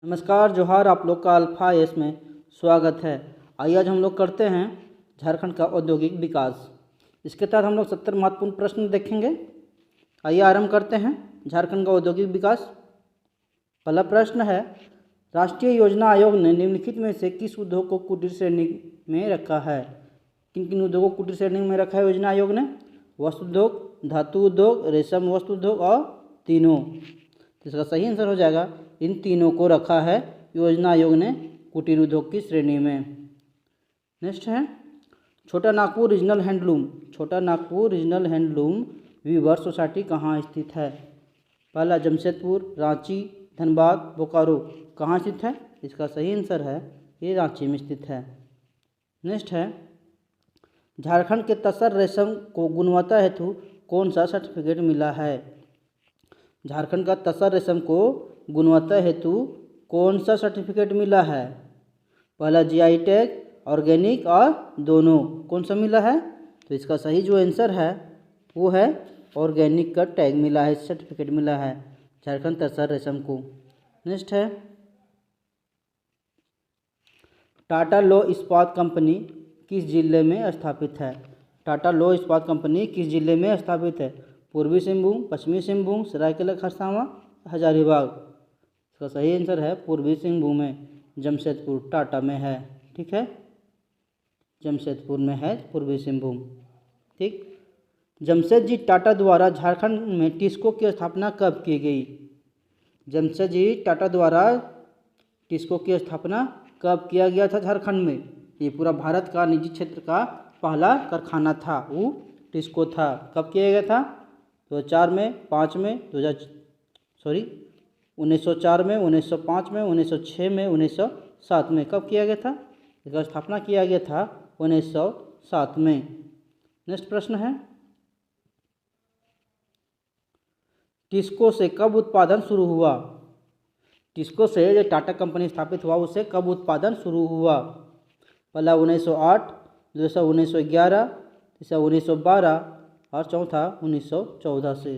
नमस्कार जोहार, आप लोग का अल्फा एस में स्वागत है। आइए आज हम लोग करते हैं झारखंड का औद्योगिक विकास। इसके तहत हम लोग 70 महत्वपूर्ण प्रश्न देखेंगे। आइए आरंभ करते हैं झारखंड का औद्योगिक विकास। पहला प्रश्न है, राष्ट्रीय योजना आयोग ने निम्नलिखित में से किस उद्योग को कुटीर श्रेणी में रखा है? किन किन उद्योगों को कुटीर श्रेणी में रखा है योजना आयोग ने? वस्त्र उद्योग, धातु उद्योग, रेशम वस्त्र उद्योग और तीनों। इसका सही आंसर हो जाएगा, इन तीनों को रखा है योजना आयोग ने कुटीर उद्योग की श्रेणी में। नेक्स्ट है, छोटा Nagpur regional handloom, Chhota Nagpur regional handloom weaver society कहाँ स्थित है? पहला जमशेदपुर, रांची, धनबाद, बोकारो। कहाँ स्थित है? इसका सही आंसर है ये रांची में स्थित है। नेक्स्ट है, झारखंड के तसर रेशम को गुणवत्ता हेतु कौन सा सर्टिफिकेट मिला है? झारखंड का तसर रेशम को गुणवत्ता हेतु कौन सा सर्टिफिकेट मिला है? पहला जीआई टैग, ऑर्गेनिक और दोनों। कौन सा मिला है? तो इसका सही जो आंसर है वो है ऑर्गेनिक का टैग मिला है, सर्टिफिकेट मिला है झारखंड तसर रेशम को। नेक्स्ट है, टाटा लौह इस्पात कंपनी किस जिले में स्थापित है? टाटा लौह इस्पात कंपनी किस जिले में स्थापित है? पूर्वी सिंहभूम, पश्चिमी सिंहभूम, सरायकेला खरसावां, हजारीबाग। इसका सही आंसर है पूर्वी सिंहभूम में, जमशेदपुर टाटा में है। ठीक है, जमशेदपुर में है पूर्वी सिंहभूम। ठीक, जमशेदजी टाटा द्वारा झारखंड में टिस्को की स्थापना कब की गई? जमशेदजी टाटा द्वारा टिस्को की स्थापना कब किया गया था झारखंड में? ये पूरा भारत का निजी क्षेत्र का पहला कारखाना था, वो टिस्को था। कब किया गया था? 2004 में, 5 में, 1904 में, 1905 में, 1906 में, 1907 में। कब किया गया था? इसका स्थापना किया गया था 1907 में। नेक्स्ट प्रश्न है, टिस्को से कब उत्पादन शुरू हुआ? टिस्को से जो टाटा कंपनी स्थापित हुआ उससे कब उत्पादन शुरू हुआ? पहला 1908, दूसरा 1911, तीसरा 1912 और चौथा 1914 से।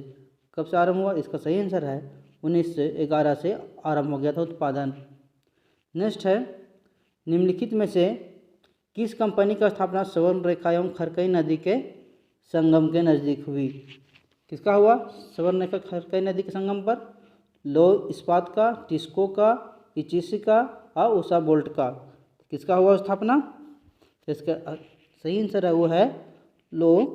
कब से आरंभ हुआ? इसका सही आंसर है 1911 से आरंभ हो गया था उत्पादन। नेक्स्ट है, निम्नलिखित में से किस कंपनी का स्थापना स्वर्णरेखा एवं खरकई नदी के संगम के नज़दीक हुई? किसका हुआ? स्वर्णरेखा खरकई नदी के संगम पर। लौह इस्पात का, टिस्को का, इचिसी का और उषा बोल्ट का। किसका हुआ स्थापना? तो इसका सही आंसर है वो है लौह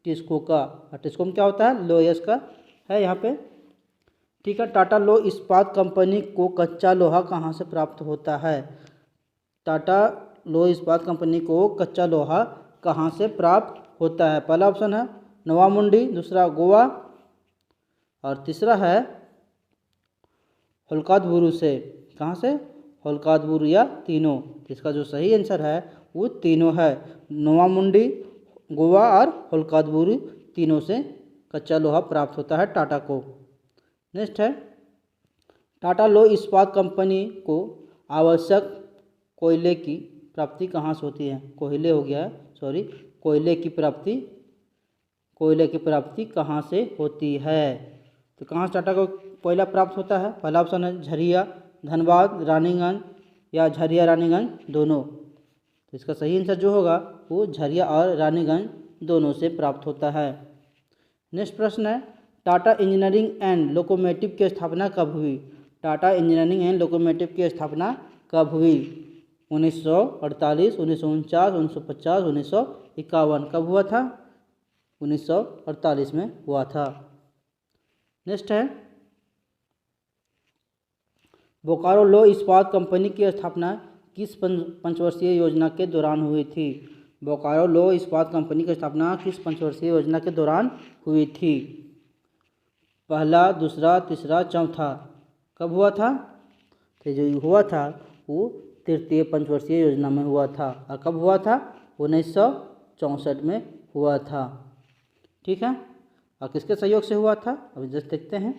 टिस्को का। और टिस्को में क्या होता है? लोयस का है यहाँ पे। ठीक है, टाटा लौह इस्पात कंपनी को कच्चा लोहा कहाँ से प्राप्त होता है? टाटा लौह इस्पात कंपनी को कच्चा लोहा कहाँ से प्राप्त होता है? पहला ऑप्शन है नवामुंडी, दूसरा गोवा और तीसरा है होलकादबुरु से। कहाँ से? होलकादबुरु या तीनों। इसका जो सही आंसर है वो तीनों है, नवामुंडी, गोवा और होलकादबुरु, तीनों से कच्चा लोहा प्राप्त होता है टाटा को। नेक्स्ट है, टाटा लौह इस्पात कंपनी को आवश्यक कोयले की प्राप्ति कहाँ से होती है? कोयले हो गया है, सॉरी, कोयले की प्राप्ति कहाँ से होती है? तो कहाँ से टाटा को कोयला प्राप्त होता है? पहला ऑप्शन है झरिया, धनबाद, रानीगंज या झरिया रानीगंज दोनों। तो इसका सही आंसर जो होगा वो झरिया और रानीगंज दोनों से प्राप्त होता है। नेक्स्ट प्रश्न है, टाटा इंजीनियरिंग एंड लोकोमोटिव की स्थापना कब हुई? टाटा इंजीनियरिंग एंड लोकोमोटिव की स्थापना कब हुई? 1948, 1949, 1950, 1951। कब हुआ था? 1948 में हुआ था। नेक्स्ट है, बोकारो लौह इस्पात कंपनी की स्थापना किस पंचवर्षीय योजना के दौरान हुई थी? बोकारो लौह इस्पात कंपनी की स्थापना किस पंचवर्षीय योजना के दौरान हुई थी? पहला, दूसरा, तीसरा, चौथा। कब हुआ था? तो जो हुआ था वो तृतीय पंचवर्षीय योजना में हुआ था। और कब हुआ था? 1964 में हुआ था। ठीक है, और किसके सहयोग से हुआ था? अभी जस्ट देखते हैं।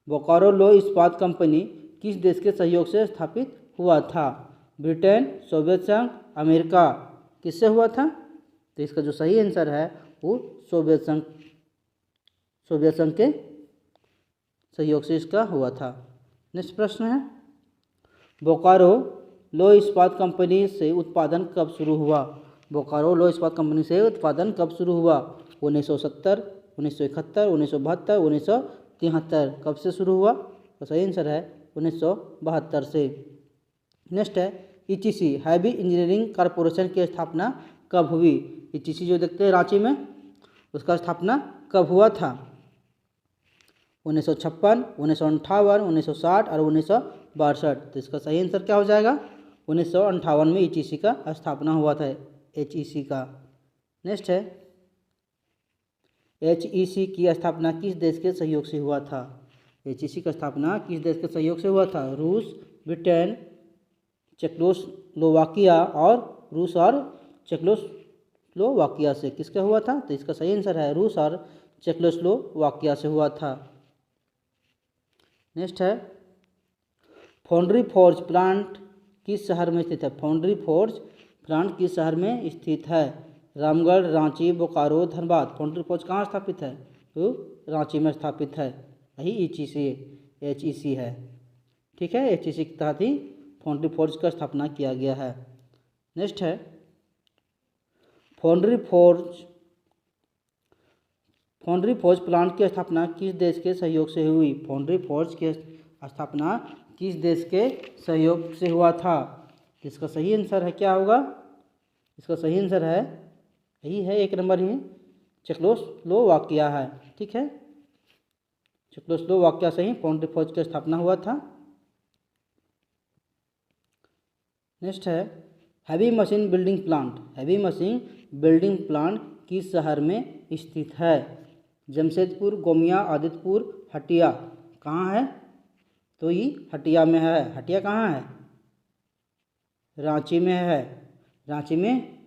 बोकारो लौह इस्पात कंपनी किस देश के सहयोग से स्थापित हुआ था? ब्रिटेन, सोवियत संघ, अमेरिका। किससे हुआ था? तो इसका जो सही आंसर है वो सोवियत संघ के सहयोग से इसका हुआ था। नेक्स्ट प्रश्न है, बोकारो लौह इस्पात कंपनी से उत्पादन कब शुरू हुआ? बोकारो लौह इस्पात कंपनी से उत्पादन कब शुरू हुआ? 1970, 1971, 1972, 1973। कब से शुरू हुआ? तो सही आंसर है 1972 से। नेक्स्ट है, ईटीसी हैवी इंजीनियरिंग कॉरपोरेशन की स्थापना कब हुई? ईटीसी जो देखते हैं रांची में, उसका स्थापना कब हुआ था? 1956, 1958, 1960 और 1962। तो इसका सही आंसर क्या हो जाएगा? 1958 में ईटीसी का स्थापना हुआ था, एचईसी का। नेक्स्ट है, एचईसी की स्थापना किस देश के सहयोग से हुआ था? एचईसी का स्थापना किस देश के सहयोग से हुआ था? रूस, ब्रिटेन, चेकोस्लोवाकिया और रूस और चेकोस्लोवाकिया से। किसका हुआ था? तो इसका सही आंसर है रूस और चेकोस्लोवाकिया से हुआ था। नेक्स्ट है, फाउंड्री फोर्ज प्लांट किस शहर में स्थित है? फाउंड्री फोर्ज प्लांट किस शहर में स्थित है? रामगढ़, रांची, बोकारो, धनबाद। फाउंड्री फोर्ज कहाँ स्थापित है? तो रांची में स्थापित है। यही एचईसी है। ठीक है, एचईसी के तहत ही फाउंड्री फोर्ज का स्थापना किया गया है। नेक्स्ट है, फाउंड्री फोर्ज प्लांट की स्थापना किस देश के सहयोग से हुई? फाउंड्री फोर्ज की स्थापना किस देश के सहयोग से हुआ था? इसका सही आंसर है क्या होगा? इसका सही आंसर है, यही है, एक नंबर ही, चेकोस्लोवाकिया है। ठीक है, चेकोस्लोवाकिया से ही फाउंड्री फोर्ज की स्थापना हुआ था। नेक्स्ट है, heavy machine building plant. Heavy machine building plant किस शहर में स्थित है? जमशेदपुर, गोमिया, आदित्यपुर, हटिया। कहाँ है? तो ये हटिया में है। हटिया कहाँ है? रांची में है। रांची में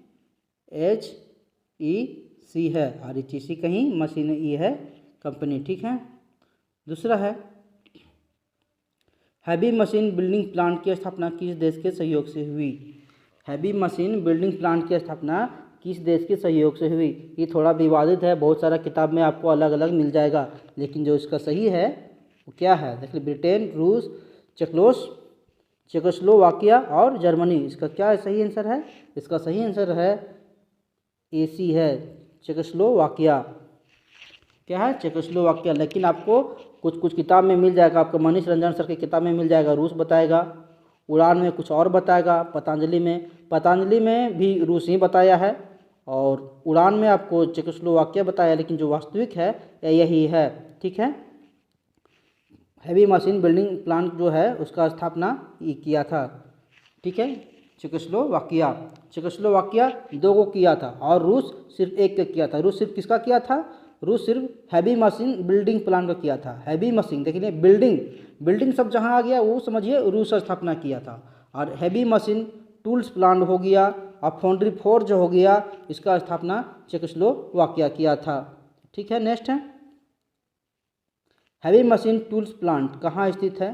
एचईसी है और एचईसी कहीं मशीन ई है कंपनी। ठीक है, दूसरा है, हैवी मशीन बिल्डिंग प्लांट की स्थापना किस देश के सहयोग से हुई? हैवी मशीन बिल्डिंग प्लांट की स्थापना किस देश के सहयोग से हुई? ये थोड़ा विवादित है, बहुत सारा किताब में आपको अलग अलग मिल जाएगा, लेकिन जो इसका सही है वो क्या है? देखिए, ब्रिटेन, रूस, चेकोस्लोवाकिया और जर्मनी। इसका क्या सही आंसर है? इसका सही आंसर है एसी है, चेकोस्लोवाकिया। क्या है? चेकोस्लोवाकिया। लेकिन आपको कुछ कुछ किताब में मिल जाएगा, आपको मनीष रंजन सर की किताब में मिल जाएगा रूस बताएगा, उड़ान में कुछ और बताएगा, पतंजलि में भी रूस ही बताया है, और उड़ान में आपको चेकोस्लोवाकिया बताया, लेकिन जो वास्तविक है यही है। ठीक है, हैवी मशीन बिल्डिंग प्लांट जो है उसका स्थापना ये किया था। ठीक है, चेकोस्लोवाकिया 2 को किया था और रूस सिर्फ 1 का किया था। रूस सिर्फ किसका किया था? रूस सिर्फ हैवी मशीन बिल्डिंग प्लांट का किया था। हैवी मशीन, देखिए बिल्डिंग सब जहाँ आ गया वो समझिए रूस स्थापना किया था, और हैवी मशीन टूल्स प्लांट हो गया और फाउंड्री फोर्ज हो गया, इसका स्थापना चेकोस्लोवाकिया किया था। ठीक है, नेक्स्ट है, हैवी मशीन टूल्स प्लांट कहाँ स्थित है?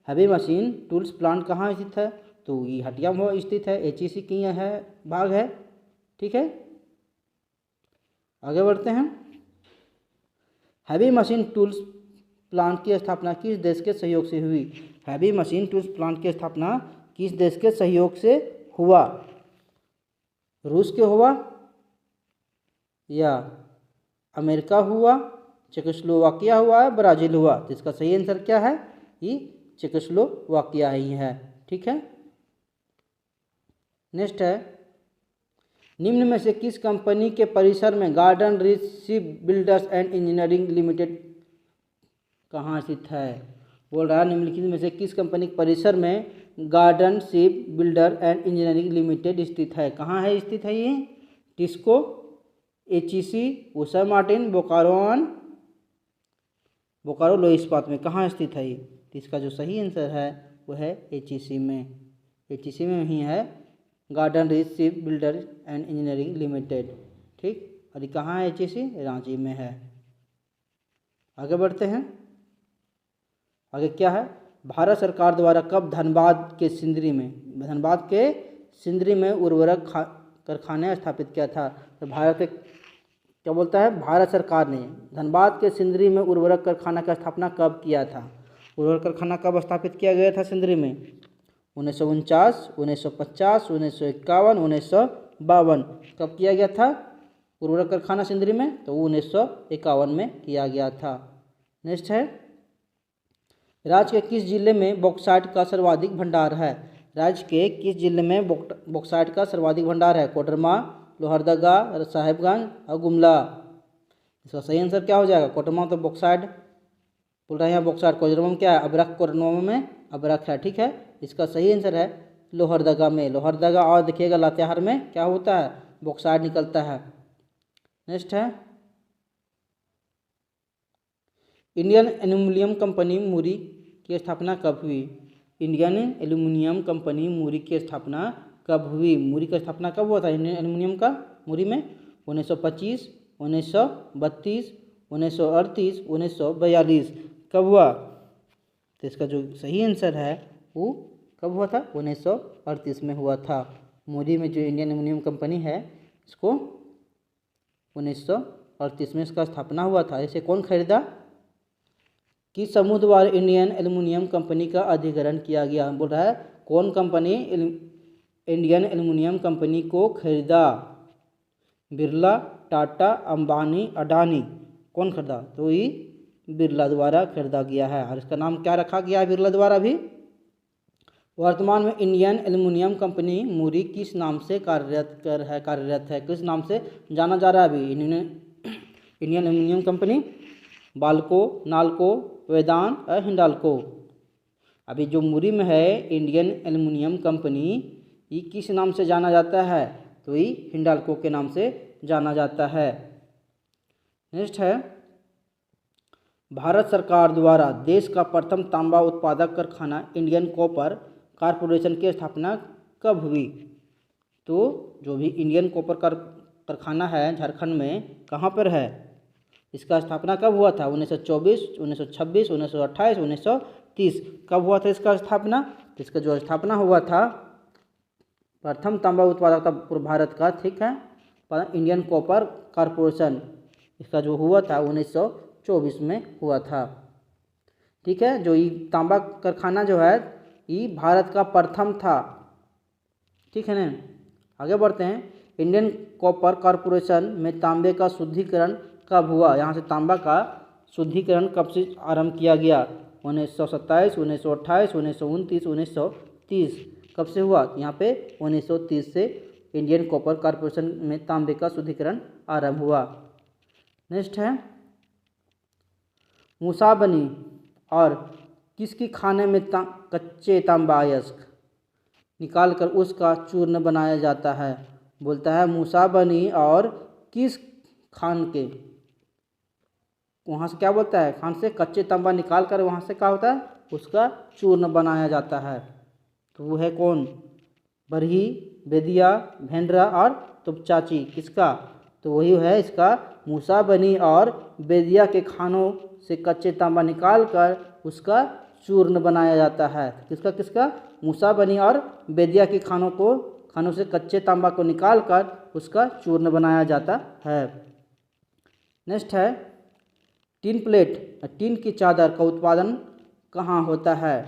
हैवी मशीन टूल्स प्लांट कहाँ स्थित है? तो ये हटिया में स्थित है, एचईसी की है भाग है। ठीक है, आगे बढ़ते हैं। हैवी मशीन टूल्स प्लांट की स्थापना किस देश के सहयोग से हुई? हैवी मशीन टूल्स प्लांट की स्थापना किस देश के सहयोग से हुआ? रूस के हुआ या अमेरिका हुआ, चेकोस्लोवाकिया हुआ है, ब्राज़ील हुआ? तो इसका सही आंसर क्या है? ये चेकोस्लोवाकिया ही है। ठीक है, नेक्स्ट है, निम्न में से किस कंपनी के परिसर में garden reach ship builders and engineering limited कहाँ स्थित है? बोल रहा है निम्नलिखित में से किस कंपनी के परिसर में garden ship builder and engineering limited स्थित है? कहाँ है स्थित है ये? टिस्को, एचईसी, उषा मार्टिन, बोकारो लौह इस्पात में कहाँ स्थित है ये? तो इसका जो सही आंसर है वो है एचईसी में। एचईसी में ही है garden reach ship builder and engineering limited. ठीक, और ये कहाँ है? एचईसी रांची में है। आगे बढ़ते हैं। आगे क्या है, भारत सरकार द्वारा कब धनबाद के सिंदरी में उर्वरक कारखाने स्थापित किया था? तो भारत क्या बोलता है, भारत सरकार ने धनबाद के सिंदरी में उर्वरक कारखाना का स्थापना कब किया था। उर्वरक कारखाना कब स्थापित किया गया था सिंदरी में? 1949, 1950, 1951, 1952। कब किया गया था उर्वरक कारखाना सिंदरी में? तो 1951 में किया गया था। नेक्स्ट है, राज्य के किस जिले में बॉक्साइट का सर्वाधिक भंडार है? राज्य के किस जिले में बॉक्साइट का सर्वाधिक भंडार है? कोडरमा, लोहरदगा, साहेबगंज और गुमला। इसका सही आंसर क्या हो जाएगा? कोडरमा तो बॉक्साइट बोल रहे हैं यहाँ, बॉक्साइट। कोडरमा में क्या है? अबरख। कोडरमा में अबरख है, ठीक है। इसका सही आंसर है लोहरदगा में। लोहरदगा और देखिएगा लातेहार में क्या होता है? बॉक्साइट निकलता है। नेक्स्ट है, इंडियन एल्यूमिनियम कंपनी मुरी की स्थापना कब हुई? इंडियन एल्यूमिनियम कंपनी मुरी की स्थापना कब हुई? मुरी का स्थापना कब हुआ था इंडियन एल्यूमिनियम का मुरी में? 1925, 1932, 1938, 1942। कब हुआ? तो इसका जो सही आंसर है वो कब हुआ था? 1938 में हुआ था। मुरी में जो इंडियन एल्यूमिनियम कंपनी है इसको 1938 में इसका स्थापना हुआ था। इसे कौन खरीदा? किस समूह द्वारा इंडियन एल्यूमिनियम कंपनी का अधिग्रहण किया गया? बोल रहा है कौन कंपनी इंडियन एल्यूमिनियम कंपनी को खरीदा? बिरला, टाटा, अंबानी, अडानी। कौन खरीदा? तो ये बिरला द्वारा खरीदा गया है। और इसका नाम क्या रखा गया है बिरला द्वारा भी? वर्तमान में इंडियन एल्यूमिनियम कंपनी मुरी किस नाम से कार्यरत है? किस नाम से जाना जा रहा है अभी Indian aluminium company? BALCO, NALCO, Vedanta और हिंडाल्को। अभी जो मुरी में है इंडियन एल्यूमिनियम कंपनी, ये किस नाम से जाना जाता है? तो ये हिंडाल्को के नाम से जाना जाता है। नेक्स्ट है, भारत सरकार द्वारा देश का प्रथम तांबा उत्पादक कारखाना इंडियन कॉपर कारपोरेशन की स्थापना कब हुई? तो जो भी इंडियन कॉपर कारखाना है झारखंड में, कहाँ पर है? इसका स्थापना कब हुआ था? 1924, 1926, 1928, 1930। कब हुआ था इसका स्थापना? तो इसका जो स्थापना हुआ था प्रथम तांबा उत्पादक था पूरे भारत का, ठीक है, इंडियन कॉपर कारपोरेशन, इसका जो हुआ था 1924 में हुआ था, ठीक है। जो ये तांबा कारखाना जो है ये भारत का प्रथम था, ठीक है ना। आगे बढ़ते हैं, इंडियन कॉपर कारपोरेशन में तांबे का शुद्धिकरण कब हुआ? यहाँ से तांबा का शुद्धिकरण कब से आरंभ किया गया? 1927, 1928, 1929, 1930। कब से हुआ? यहाँ पे 1930 से इंडियन कॉपर कारपोरेशन में तांबे का शुद्धिकरण आरंभ हुआ। नेक्स्ट है, मूसा बनी और किसकी खाने में कच्चे तांबा अयस्क निकाल कर उसका चूर्ण बनाया जाता है? बोलता है मूसा बनी और किस खान के, वहाँ से क्या बोलता है, खान से कच्चे तांबा निकाल कर वहाँ से क्या होता है, उसका चूर्ण बनाया जाता है। तो वो है कौन? बरही, बेदिया, भेंडरा और तुपचाची। किसका? तो वही है इसका, मूसा बनी और बेदिया के खानों से कच्चे तांबा निकाल कर उसका चूर्ण बनाया जाता है। किसका किसका? मूसा बनी और बेदिया के खानों से कच्चे तांबा को निकाल कर उसका चूर्ण बनाया जाता है। नेक्स्ट है, टिन प्लेट, टिन की चादर का उत्पादन कहाँ होता है?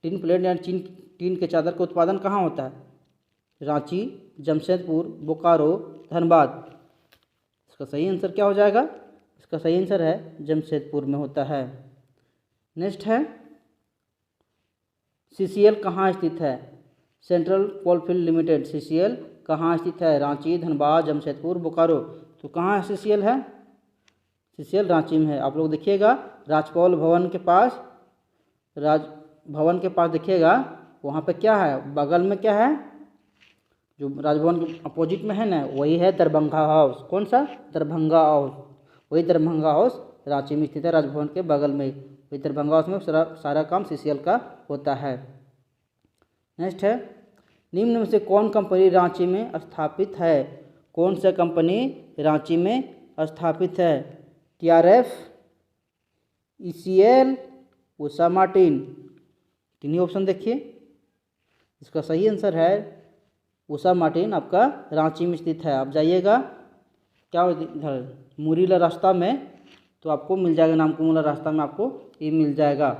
टिन प्लेट या टिन के चादर का उत्पादन कहाँ होता है? रांची, जमशेदपुर, बोकारो, धनबाद। इसका सही आंसर क्या हो जाएगा? इसका सही आंसर है जमशेदपुर में होता है। नेक्स्ट है, CCL कहाँ स्थित है? सेंट्रल कोलफील्ड लिमिटेड, CCL कहाँ स्थित है? रांची, धनबाद, जमशेदपुर, बोकारो। तो कहाँ CCL है? CCL रांची में है। आप लोग देखिएगा राजभवन भवन के पास, राजभवन के पास देखिएगा वहाँ पे क्या है, बगल में क्या है, जो राजभवन के अपोजिट में है ना, वही है दरभंगा हाउस। कौन सा? दरभंगा हाउस। वही दरभंगा हाउस रांची में स्थित है, राजभवन के बगल में। वही दरभंगा हाउस में सारा काम CCL का होता है। नेक्स्ट है, निम्न में से कौन कंपनी रांची में स्थापित है? कौन सा कंपनी रांची में स्थापित है? TRF, ECL, Usha Martin. तीनों ऑप्शन देखिए, इसका सही आंसर है उषा मार्टिन, आपका रांची में स्थित है। आप जाइएगा क्या इधर मुरीला रास्ता में, तो आपको मिल जाएगा, नामकुमला रास्ता में आपको ये मिल जाएगा।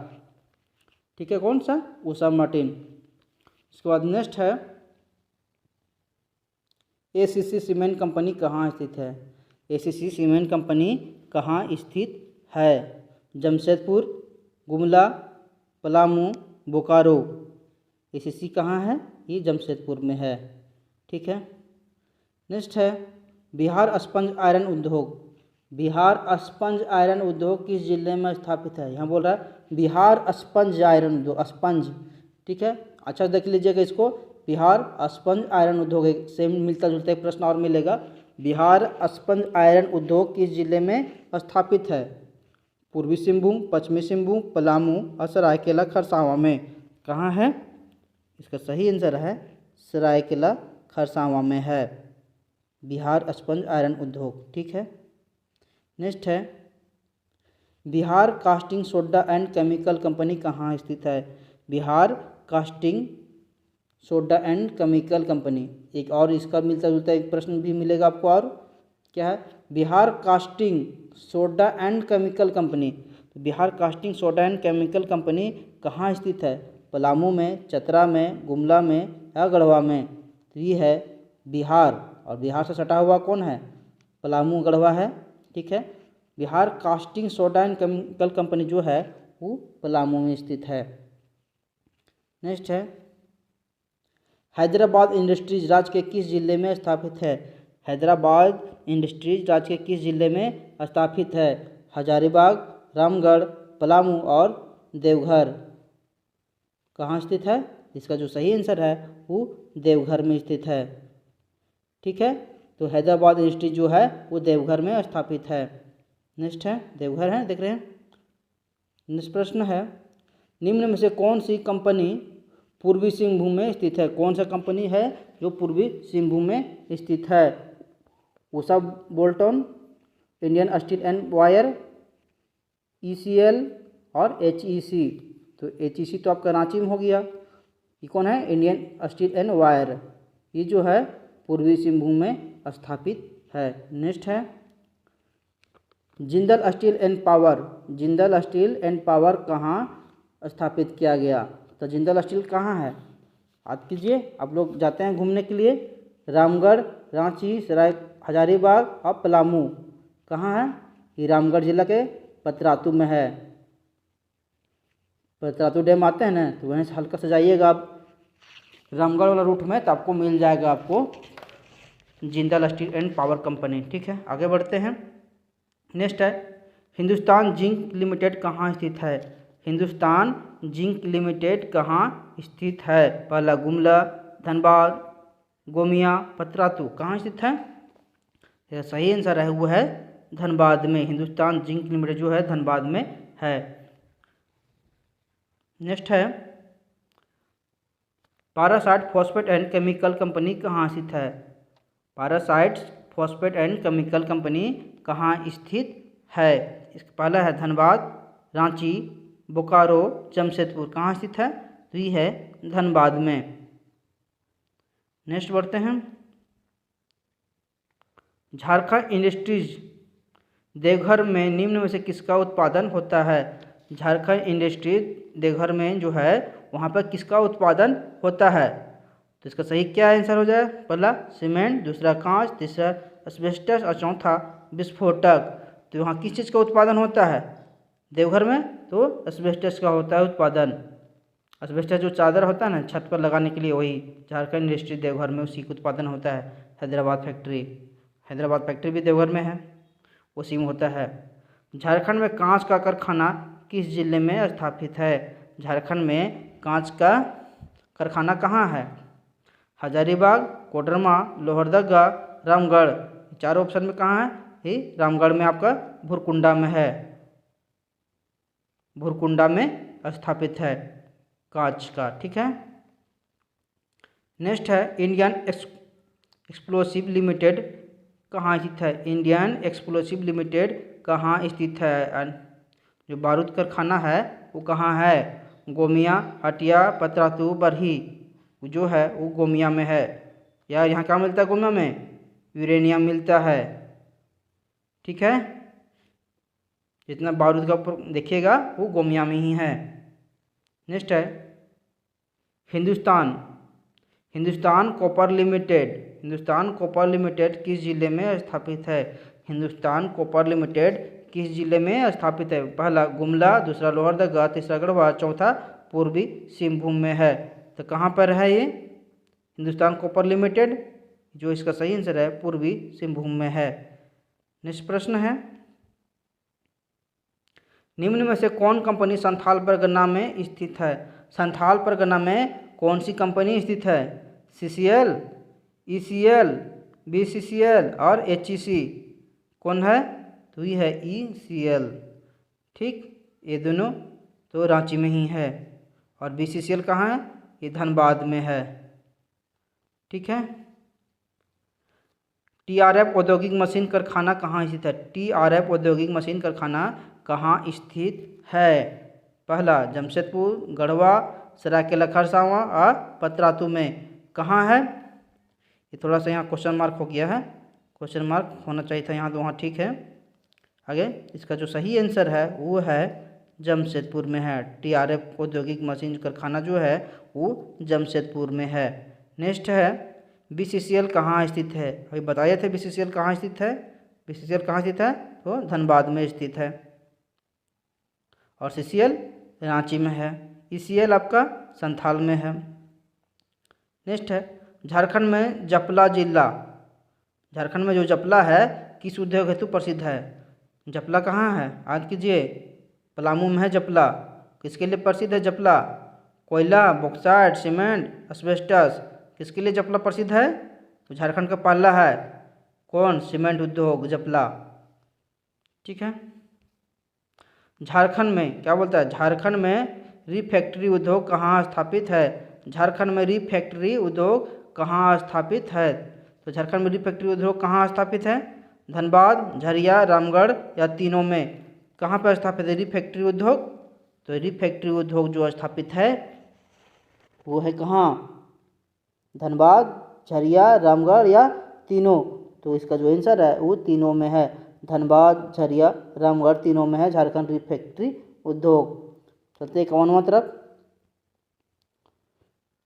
ठीक है, कौन सा? उषा मार्टिन। उसके बाद नेक्स्ट है एसीसी सीमेंट कंपनी कहाँ स्थित है? एसीसी सीमेंट कंपनी कहाँ स्थित है? जमशेदपुर, गुमला, पलामू, बोकारो। एसीसी कहाँ है? ये जमशेदपुर में है। ठीक है, नेक्स्ट है बिहार स्पंज आयरन उद्योग। बिहार स्पंज आयरन उद्योग किस जिले में स्थापित है? यहाँ बोल रहा है बिहार स्पंज आयरन उद्योग, स्पंज। ठीक है, अच्छा देख लीजिएगा इसको, बिहार स्पंज आयरन उद्योग, एक सेम मिलता जुलता एक प्रश्न और मिलेगा। बिहार स्पंज आयरन उद्योग किस जिले में स्थापित है? पूर्वी सिंहभूम, पश्चिमी सिंहभूम, पलामू और सरायकेला खरसावां में। कहाँ है? इसका सही आंसर है सरायकेला खरसावां में है बिहार स्पंज आयरन उद्योग। ठीक है, नेक्स्ट है Bihar caustic soda and chemical company कहाँ स्थित है? Bihar caustic soda and chemical company, एक और इसका मिलता जुलता एक प्रश्न भी मिलेगा आपको, और क्या है? Bihar caustic soda and chemical company. तो Bihar caustic soda and chemical company कहाँ स्थित है? पलामू में, चतरा में, गुमला में या गढ़वा में? तो ये है बिहार, और बिहार से सटा हुआ कौन है? पलामू, गढ़वा है। ठीक है, Bihar caustic soda and chemical company जो है वो पलामू में स्थित है। नेक्स्ट है हैदराबाद इंडस्ट्रीज राज्य के किस जिले में स्थापित है? हैदराबाद इंडस्ट्रीज राज्य के किस जिले में स्थापित है? हजारीबाग, रामगढ़, पलामू और देवघर। कहाँ स्थित है? इसका जो सही आंसर है वो देवघर में स्थित है। ठीक है, तो हैदराबाद इंडस्ट्रीज जो है वो देवघर में स्थापित है। नेक्स्ट है देवघर है, देख रहे हैं। नेक्स्ट प्रश्न है निम्न में से कौन सी कंपनी पूर्वी सिंहभूम में स्थित है? कौन सा कंपनी है जो पूर्वी सिंहभूम में स्थित है? Usha Bolton, Indian steel and wire, ECL और HEC। तो HEC तो आपका रांची में हो गया, ये कौन है? इंडियन स्टील एंड वायर, ये जो है पूर्वी सिंहभूम में स्थापित है। नेक्स्ट है Jindal steel and power. Jindal steel and power कहाँ स्थापित किया गया? तो जिंदल स्टील कहाँ है? याद कीजिए, आप लोग जाते हैं घूमने के लिए, रामगढ़, रांची, सराय हजारीबाग और पलामू। कहाँ है? ये रामगढ़ जिला के पतरातू में है। पतरातू डैम आते हैं ना, तो वहीं से हल्का से जाइएगा आप रामगढ़ वाला रूट में, तो आपको मिल जाएगा आपको Jindal steel and power company. ठीक है, आगे बढ़ते हैं। नेक्स्ट है हिंदुस्तान जिंक लिमिटेड कहाँ स्थित है? हिंदुस्तान जिंक लिमिटेड कहाँ स्थित है? पहला गुमला, धनबाद, गोमिया, पतरातू। कहाँ स्थित है? यह सही आंसर है वो है धनबाद में। हिंदुस्तान जिंक लिमिटेड जो है धनबाद में है। नेक्स्ट है parasite phosphate and chemical company कहाँ स्थित है? Parasite phosphate and chemical company कहाँ स्थित है? इसका पहला है धनबाद, रांची, बोकारो, जमशेदपुर। कहाँ स्थित है? तो ये है धनबाद में। नेक्स्ट बढ़ते हैं झारखंड इंडस्ट्रीज देवघर में निम्न में से किसका उत्पादन होता है? झारखंड इंडस्ट्रीज देवघर में जो है वहाँ पर किसका उत्पादन होता है? तो इसका सही क्या आंसर हो जाए? पहला सीमेंट, दूसरा कांच, तीसरा एस्बेस्टस और चौथा विस्फोटक। तो वहाँ किस चीज़ का उत्पादन होता है देवघर में? तो एस्बेस्टस का होता है उत्पादन। एस्बेस्टस जो चादर होता है ना छत पर लगाने के लिए, वही झारखंड इंडस्ट्री देवघर में उसी का उत्पादन होता है। हैदराबाद फैक्ट्री भी देवघर में है, उसी में होता है। झारखंड में कांच का कारखाना किस जिले में स्थापित है? झारखंड में कांच का कारखाना कहाँ है? हजारीबाग, कोडरमा, लोहरदगा, रामगढ़। चारों ऑप्शन में कहाँ है? ये रामगढ़ में आपका भुरकुंडा में है, भुरकुंडा में स्थापित है कांच का। ठीक है, नेक्स्ट है इंडियन एक्सप्लोसिव लिमिटेड कहाँ स्थित है? इंडियन एक्सप्लोसिव लिमिटेड कहाँ स्थित है? जो बारूद कारखाना है वो कहाँ है? गोमिया, हटिया, पतरातू, बरही। जो है वो गोमिया में है। या यहाँ क्या मिलता है गोमिया में? यूरेनियम मिलता है। ठीक है, जितना बारूद का देखिएगा वो गोमिया में ही है। नेक्स्ट है हिंदुस्तान कॉपर लिमिटेड किस जिले में स्थापित है? हिंदुस्तान कॉपर लिमिटेड किस जिले में स्थापित है? पहला गुमला, दूसरा लोहरदगा, तीसरा गढ़वा, चौथा पूर्वी सिंहभूम में है। तो कहाँ पर है ये हिंदुस्तान कॉपर लिमिटेड? जो इसका सही आंसर है पूर्वी सिंहभूम में है। नेक्स्ट प्रश्न है निम्न में से कौन कंपनी संथाल परगना में स्थित है? संथाल परगना में कौन सी कंपनी स्थित है? CCL, ECL, BCCL और HEC कौन है? तो ये है ECL। ठीक, ये दोनों तो रांची में ही है और BCCL कहाँ है? ये धनबाद में है। ठीक है, TRF औद्योगिक मशीन कारखाना कहाँ स्थित है? TRF औद्योगिक मशीन कारखाना कहाँ स्थित है? पहला जमशेदपुर, गढ़वा, सरायकेला खरसावां और पतरातू में। कहाँ है? ये थोड़ा सा यहाँ क्वेश्चन मार्क हो गया है, क्वेश्चन मार्क होना चाहिए था यहाँ, तो वहाँ ठीक है। आगे इसका जो सही आंसर है वो है जमशेदपुर में है। TRF औद्योगिक मशीन कारखाना जो है वो जमशेदपुर में है। नेक्स्ट है BCCL कहाँ स्थित है? अभी बताए थे BCCL कहाँ स्थित है। BCCL कहाँ स्थित है? तो धनबाद में स्थित है और CCL रांची में है। ECL आपका संथाल में है। नेक्स्ट है झारखंड में जपला जिला, झारखंड में जो जपला है किस उद्योग हेतु प्रसिद्ध है? जपला कहाँ है? याद कीजिए, पलामू में है जपला। किसके लिए प्रसिद्ध है जपला? कोयला, बॉक्साइट, सीमेंट, एस्बेस्टस। किसके लिए जपला प्रसिद्ध है? तो झारखंड का पहला है कौन? सीमेंट उद्योग जपला। ठीक है, झारखंड में क्या बोलता है? झारखंड में रिफैक्ट्री उद्योग कहाँ स्थापित है? झारखंड में रिफैक्ट्री उद्योग कहाँ स्थापित है? तो झारखंड में रिफैक्ट्री उद्योग कहाँ स्थापित है? धनबाद, झरिया, रामगढ़ या तीनों में? कहाँ पर स्थापित है रिफैक्ट्री उद्योग? तो रिफैक्ट्री उद्योग जो स्थापित है वो है कहाँ? धनबाद, झरिया, रामगढ़ या तीनों? तो इसका जो आंसर है वो तीनों में है। धनबाद, झरिया, रामगढ़ तीनों में है झारखंड रिफैक्ट्री उद्योग। चलते 51वां तरफ।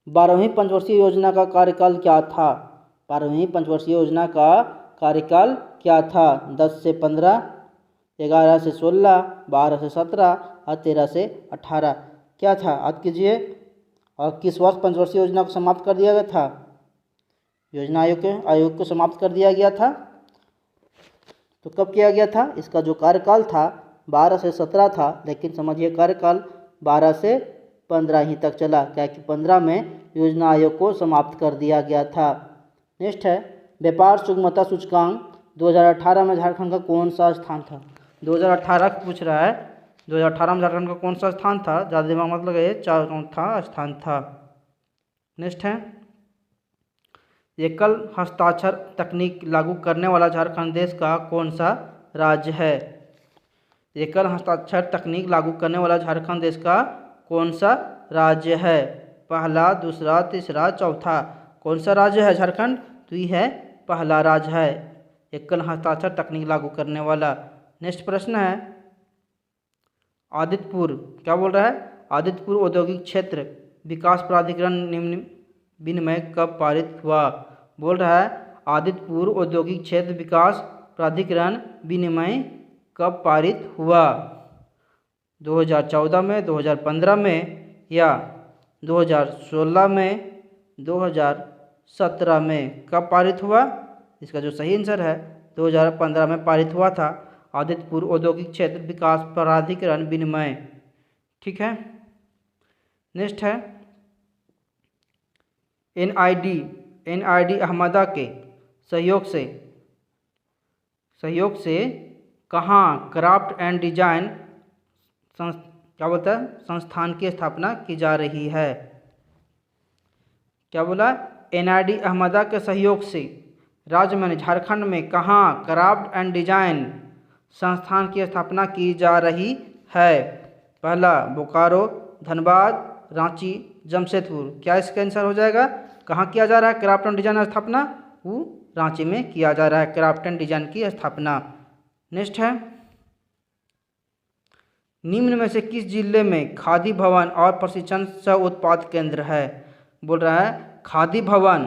12वीं पंचवर्षीय योजना का कार्यकाल क्या था? 12वीं पंचवर्षीय योजना का कार्यकाल क्या था? 10 से 15, 11 से 16, 12 से 17 और 13 से 18 क्या था? याद कीजिए। और किस वर्ष पंचवर्षीय योजना को समाप्त कर दिया गया था? योजना आयोग को समाप्त कर दिया गया था। तो कब किया गया था? इसका जो कार्यकाल था 12 से 17 था, लेकिन समझिए कार्यकाल 12 से 15 ही तक चला, क्या कि 15 में योजना आयोग को समाप्त कर दिया गया था। नेक्स्ट है व्यापार सुगमता सूचकांक 2018 में झारखंड का कौन सा स्थान था? 2018 पूछ रहा है, 2018 में झारखंड का कौन सा स्थान था? ज़्यादा दिमाग मत लगाइए, चौथा स्थान था। नेक्स्ट है एकल हस्ताक्षर तकनीक लागू करने वाला झारखंड देश का कौन सा राज्य है? एकल हस्ताक्षर तकनीक लागू करने वाला झारखंड देश का कौन सा राज्य है? पहला, दूसरा, तीसरा, चौथा? कौन सा राज्य है झारखंड? तो ये है पहला राज्य है एकल हस्ताक्षर तकनीक लागू करने वाला। नेक्स्ट प्रश्न है आदित्यपुर, क्या बोल रहा है? आदित्यपुर औद्योगिक क्षेत्र विकास प्राधिकरण निम्न विनिमय कब पारित हुआ? बोल रहा है आदित्यपुर औद्योगिक क्षेत्र विकास प्राधिकरण विनिमय कब पारित हुआ? 2014 में, 2015 में या 2016 में, 2017 में? कब पारित हुआ? इसका जो सही आंसर है 2015 में पारित हुआ था आदित्यपुर औद्योगिक क्षेत्र विकास प्राधिकरण विनिमय। ठीक है, नेक्स्ट है NID अहमदा के सहयोग से कहाँ क्राफ्ट एंड डिजाइन क्या बोलता है संस्थान की स्थापना की जा रही है? क्या बोला? NID अहमदा के सहयोग से राज्य में झारखंड में कहाँ क्राफ्ट एंड डिजाइन संस्थान की स्थापना की जा रही है? पहला बोकारो, धनबाद, रांची, जमशेदपुर। क्या इसका आंसर हो जाएगा? कहाँ किया जा रहा है क्राफ्ट एंड डिजाइन स्थापना? वो रांची में किया जा रहा है क्राफ्ट एंड डिजाइन की स्थापना। नेक्स्ट है, निम्न में से किस जिले में खादी भवन और प्रशिक्षण सह उत्पाद केंद्र है? बोल रहा है खादी भवन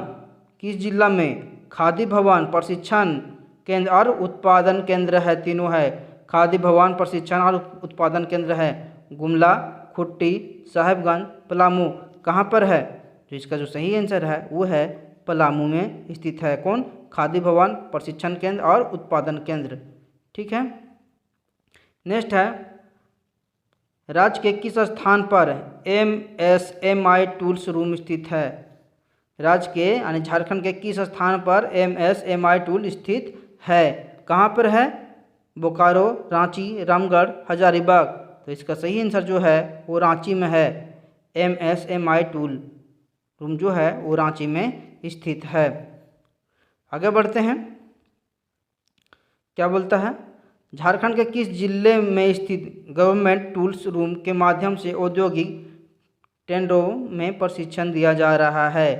किस जिला में खादी भवन, प्रशिक्षण केंद्र और उत्पादन केंद्र है, तीनों है। खादी भवन, प्रशिक्षण और उत्पादन केंद्र है गुमला, खुट्टी, साहेबगंज, पलामू। कहाँ पर है? तो इसका जो सही आंसर है वो है पलामू में स्थित है। कौन? खादी भवन, प्रशिक्षण केंद्र और उत्पादन केंद्र। ठीक है। नेक्स्ट है, राज्य के किस स्थान पर MSMI टूल्स रूम स्थित है? राज्य के यानी झारखंड के किस स्थान पर MSMI टूल स्थित है? कहाँ पर है? बोकारो, रांची, रामगढ़, हजारीबाग। तो इसका सही आंसर जो है वो रांची में है। MSMI टूल रूम जो है वो रांची में स्थित है। आगे बढ़ते हैं, क्या बोलता है, झारखंड के किस जिले में स्थित गवर्नमेंट टूल्स रूम के माध्यम से औद्योगिक टेंडरों में प्रशिक्षण दिया जा रहा है?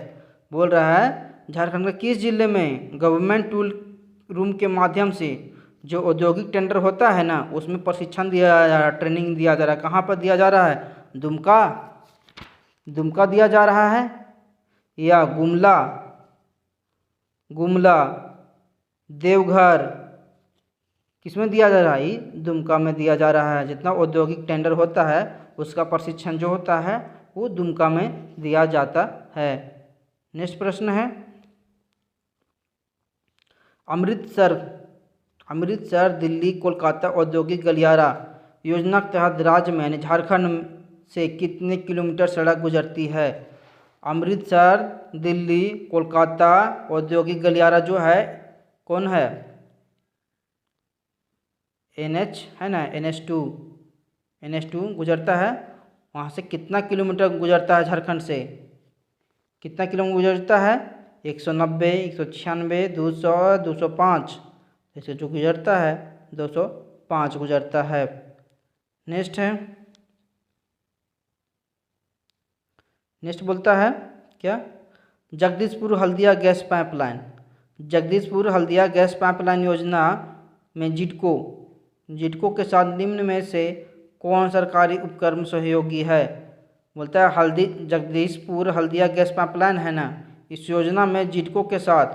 बोल रहा है झारखंड के किस जिले में गवर्नमेंट टूल रूम के माध्यम से जो औद्योगिक टेंडर होता है ना उसमें प्रशिक्षण दिया जा रहा है, ट्रेनिंग दिया जा रहा है। कहाँ पर दिया जा रहा है? दुमका दिया जा रहा है या गुमला, देवघर, किसमें दिया जा रहा है? दुमका में दिया जा रहा है। जितना औद्योगिक टेंडर होता है उसका प्रशिक्षण जो होता है वो दुमका में दिया जाता है। नेक्स्ट प्रश्न है, अमृतसर दिल्ली कोलकाता औद्योगिक गलियारा योजना के तहत राज्य में यानी झारखंड से कितने किलोमीटर सड़क गुजरती है? अमृतसर दिल्ली कोलकाता औद्योगिक गलियारा जो है कौन है? NH है ना, NH2 गुजरता है। वहाँ से कितना किलोमीटर गुजरता है? झारखंड से कितना किलोमीटर गुजरता है? 190, 196, 200, 205। इससे जो गुजरता है 205 गुजरता है। नेक्स्ट है, नेक्स्ट बोलता है क्या? जगदीशपुर हल्दिया गैस पाइपलाइन योजना में जिडको के साथ निम्न में से कौन सरकारी उपक्रम सहयोगी है? बोलता है जगदीशपुर हल्दिया गैस पाइपलाइन है ना, इस योजना में जिडको के साथ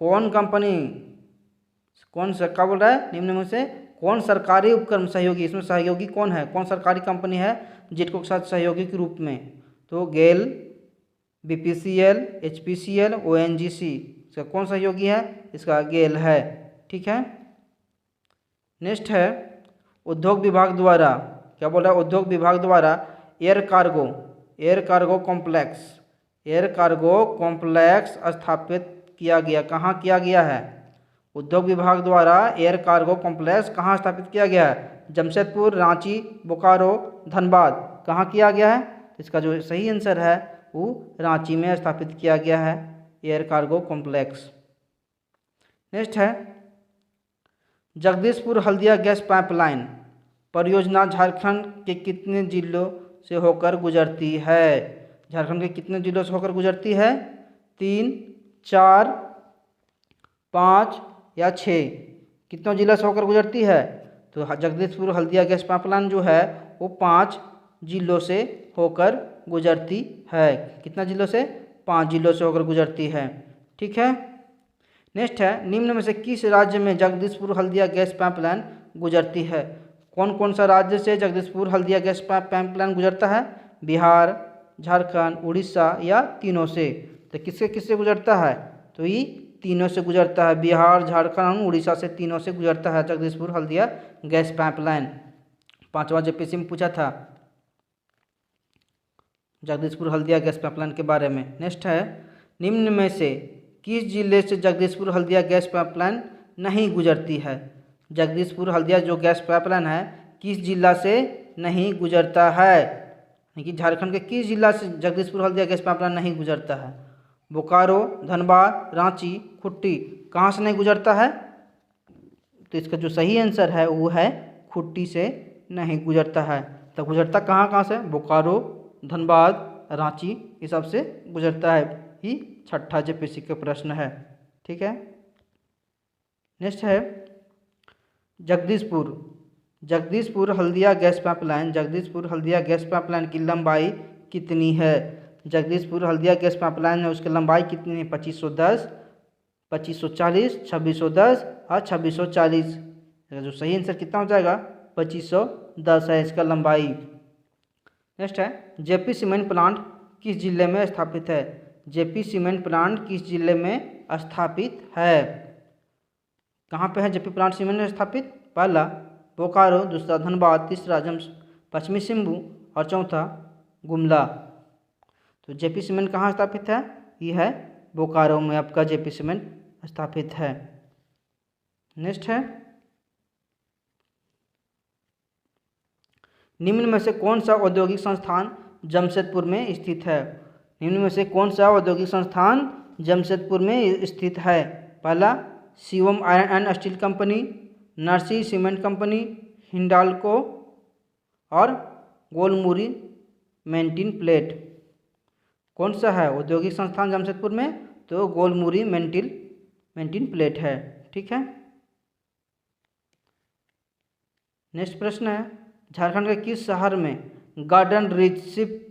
कौन कंपनी, कौन सा क्या बोल रहा है? निम्न में से कौन सरकारी उपक्रम सहयोगी, इसमें सहयोगी कौन है? कौन सरकारी कंपनी है जिडको के साथ सहयोगी के रूप में? तो गेल, BPCL, HPCL, ONGC। इसका कौन सहयोगी है? इसका गेल है। ठीक है। नेक्स्ट है, उद्योग विभाग द्वारा क्या बोल रहा है? उद्योग विभाग द्वारा एयर कार्गो कॉम्प्लेक्स स्थापित किया गया। कहाँ किया गया है? उद्योग विभाग द्वारा एयर कार्गो कॉम्प्लेक्स कहाँ स्थापित किया गया है? जमशेदपुर, रांची, बोकारो, धनबाद। कहाँ किया गया है? इसका जो सही आंसर है वो रांची में स्थापित किया गया है एयर कार्गो कॉम्प्लेक्स। नेक्स्ट है, जगदीशपुर हल्दिया गैस पाइपलाइन परियोजना झारखंड के कितने जिलों से होकर गुजरती है? झारखंड के कितने जिलों से होकर गुजरती है? 3, 4, 5 या 6? कितनों जिलों से होकर गुजरती है? तो जगदीशपुर हल्दिया गैस पाइपलाइन जो है वो 5 जिलों से होकर गुजरती है। कितना जिलों से? 5 जिलों से होकर गुजरती है। ठीक है। नेक्स्ट है, निम्न में से किस राज्य में जगदीशपुर हल्दिया गैस पाइपलाइन गुजरती है? कौन कौन सा राज्य से जगदीशपुर हल्दिया गैस पाइपलाइन गुजरता है? बिहार, झारखंड, उड़ीसा या तीनों से? तो किससे किससे गुजरता है? तो ये तीनों से गुजरता है। बिहार, झारखंड, उड़ीसा से तीनों से गुजरता है जगदीशपुर हल्दिया गैस पाइपलाइन। 5वां JPSC में पूछा था जगदीशपुर हल्दिया गैस पाइपलाइन के बारे में। नेक्स्ट है, निम्न में से किस जिले से जगदीशपुर हल्दिया गैस पाइपलाइन नहीं गुजरती है? जगदीशपुर हल्दिया जो गैस पाइपलाइन है किस जिला से नहीं गुजरता है? कि झारखंड के किस जिला से जगदीशपुर हल्दिया गैस पाइपलाइन नहीं गुजरता है? बोकारो, धनबाद, रांची, खुट्टी। कहाँ से नहीं गुजरता है? तो इसका जो सही आंसर है वो है खुट्टी से नहीं गुजरता है। तो गुजरता कहाँ कहाँ से? बोकारो, धनबाद, रांची, इस सब से गुजरता है। ही 6ठा JPSC का प्रश्न है। ठीक है। नेक्स्ट है, Jagdishpur Jagdishpur Haldia gas pipeline, Jagdishpur Haldia gas pipeline की लंबाई कितनी है? जगदीशपुर हल्दिया गैस पाइपलाइन है, उसकी लंबाई कितनी है? 2510, 2540, 2610 और 2640। जो सही आंसर कितना हो जाएगा? 2510 है इसका लंबाई। नेक्स्ट है, जेपी सीमेंट प्लांट किस जिले में स्थापित है? जेपी सीमेंट प्लांट किस जिले में स्थापित है? कहाँ पे है जेपी प्लांट सीमेंट स्थापित? पहला बोकारो, दूसरा धनबाद, तीसरा पश्चिमी सिंहभू और चौथा गुमला। तो जेपी सीमेंट कहाँ स्थापित है? ये है बोकारो में आपका जेपी सीमेंट स्थापित है। नेक्स्ट है, निम्न में से कौन सा औद्योगिक संस्थान जमशेदपुर में स्थित है? निम्न में से कौन सा औद्योगिक संस्थान जमशेदपुर में स्थित है? पहला Shivam iron and steel company, Narsi cement company, Hindalco और गोलमुरी मेंटिन प्लेट। कौन सा है औद्योगिक संस्थान जमशेदपुर में? तो गोलमुरी मेंटिन प्लेट है। ठीक है। नेक्स्ट प्रश्न है, झारखंड के किस शहर में garden reach ship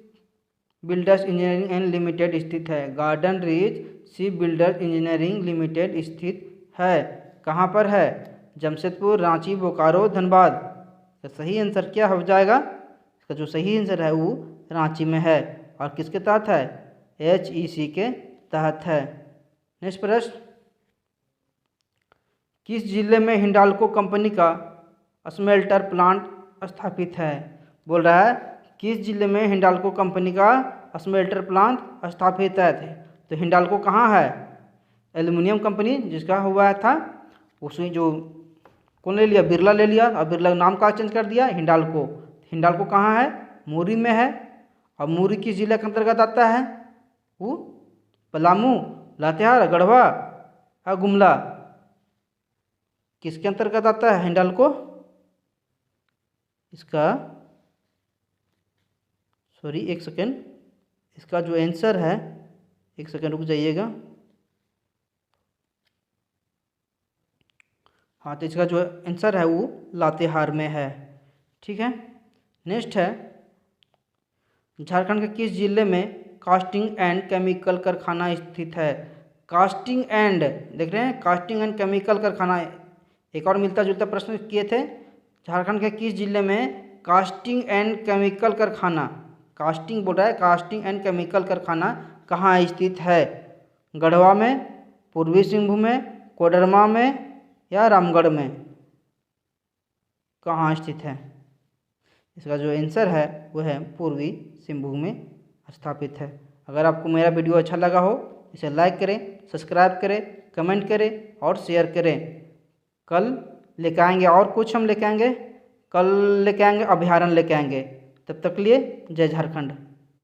builders engineering and limited स्थित है? Garden reach ship builders engineering limited स्थित है। कहाँ पर है? जमशेदपुर, रांची, बोकारो, धनबाद। तो सही आंसर क्या हो जाएगा? इसका जो सही आंसर है वो रांची में है। और किसके तहत है? HEC के तहत है। नेक्स्ट प्रश्न, किस जिले में हिंडाल्को कंपनी का स्मेल्टर प्लांट स्थापित है? बोल रहा है किस जिले में हिंडाल्को कंपनी का स्मेल्टर प्लांट स्थापित है। तो हिंडाल्को कहाँ है? एल्युमिनियम कंपनी जिसका हुआ था, उसमें जो कौन ले लिया? बिरला ले लिया, और बिरला नाम का चेंज कर दिया हिंडाल्को। हिंडाल्को कहाँ है? मुरी में है। और मुरी किस जिले के अंतर्गत आता है? वो पलामू, लातेहार, गढ़वा और गुमला। किसके अंतर्गत आता है हिंडाल्को? इसका एक सेकेंड, इसका जो आंसर है, एक सेकेंड रुक जाइएगा। हाँ, तो इसका जो आंसर है वो लातेहार में है। ठीक है। नेक्स्ट है, झारखंड के किस जिले में कास्टिंग एंड केमिकल कारखाना स्थित है? कास्टिंग एंड, देख रहे हैं, कास्टिंग एंड केमिकल कारखाना। एक और मिलता जुलता प्रश्न किए थे, झारखंड के किस जिले में कास्टिंग एंड केमिकल कारखाना, कास्टिंग बोल रहा है, कास्टिंग एंड केमिकल कारखाना कहाँ स्थित है? गढ़वा में, पूर्वी सिंहभूम में, कोडरमा में या रामगढ़ में? कहाँ स्थित है? इसका जो आंसर है वो है पूर्वी सिंहभूम में स्थापित है। अगर आपको मेरा वीडियो अच्छा लगा हो, इसे लाइक करें, सब्सक्राइब करें, कमेंट करें और शेयर करें। कल लेके आएंगे और कुछ हम लेके आएंगे, कल लेके आएंगे अभ्यारण्य लेके आएंगे। तब तक लिए जय झारखंड।